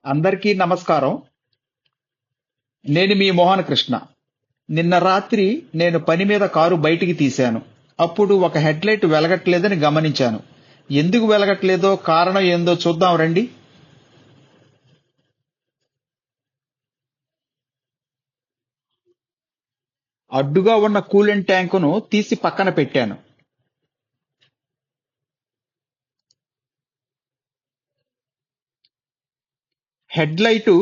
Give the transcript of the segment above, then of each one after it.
అందరికీ నమస్కారం. నేను మీ మోహన కృష్ణ. నిన్న రాత్రి నేను పని మీద కారు బయటికి తీశాను. అప్పుడు ఒక హెడ్లైట్ వెలగట్లేదని గమనించాను. ఎందుకు వెలగట్లేదో కారణం ఏందో చూద్దాం రండి. అడ్డుగా ఉన్న కూలెంట్ ట్యాంకును తీసి పక్కన పెట్టాను. హెడ్లైటు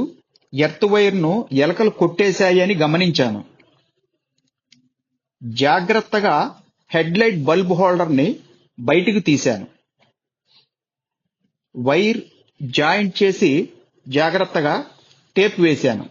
ఎర్త్ వైర్ను ఎలకలు కొట్టేశాయని గమనించాను. జాగ్రత్తగా హెడ్లైట్ బల్బ్ హోల్డర్ని బయటికి తీశాను. వైర్ జాయింట్ చేసి జాగ్రత్తగా టేప్ వేశాను.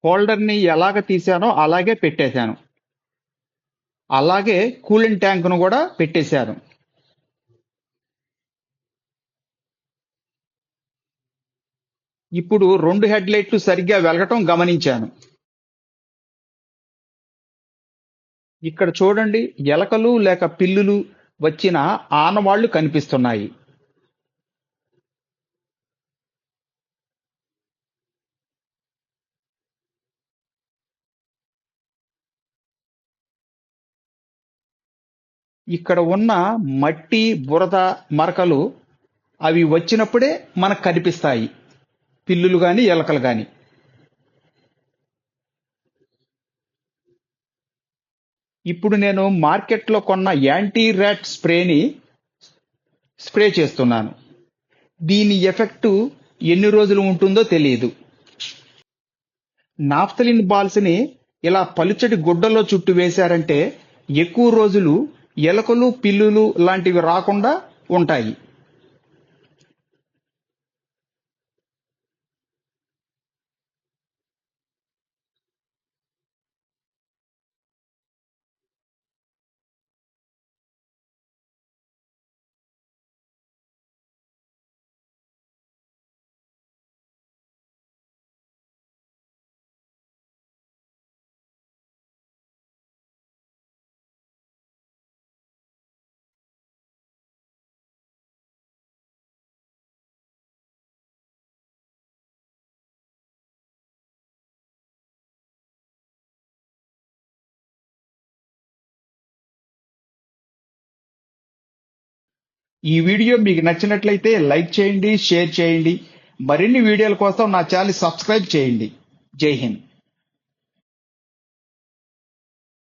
హోల్డర్ని ఎలాగ తీశానో అలాగే పెట్టేశాను. అలాగే కూలింగ్ ట్యాంకును కూడా పెట్టేశాను. ఇప్పుడు 2 హెడ్లైట్లు సరిగ్గా వెలగటం గమనించాను. ఇక్కడ చూడండి, ఎలకలు లేక పిల్లులు వచ్చిన ఆనవాళ్లు కనిపిస్తున్నాయి. ఇక్కడ ఉన్న మట్టి బురద మరకలు అవి వచ్చినప్పుడే మనకు కనిపిస్తాయి, పిల్లులు గాని ఎలకలు గాని. ఇప్పుడు నేను మార్కెట్లో కొన్న యాంటీ ర్యాట్ స్ప్రేని స్ప్రే చేస్తున్నాను. దీని ఎఫెక్టు ఎన్ని రోజులు ఉంటుందో తెలియదు. నాఫ్తలిన్ బాల్స్ ని ఇలా పలుచటి గుడ్డలో చుట్టు వేశారంటే ఎక్కువ రోజులు ఎలకలు పిల్లులు లాంటివి రాకుండా ఉంటాయి. ఈ వీడియో మీకు నచ్చినట్లయితే లైక్ చేయండి, షేర్ చేయండి. మరిన్ని వీడియోల కోసం నా ఛానల్ సబ్స్క్రైబ్ చేయండి. జై హింద్.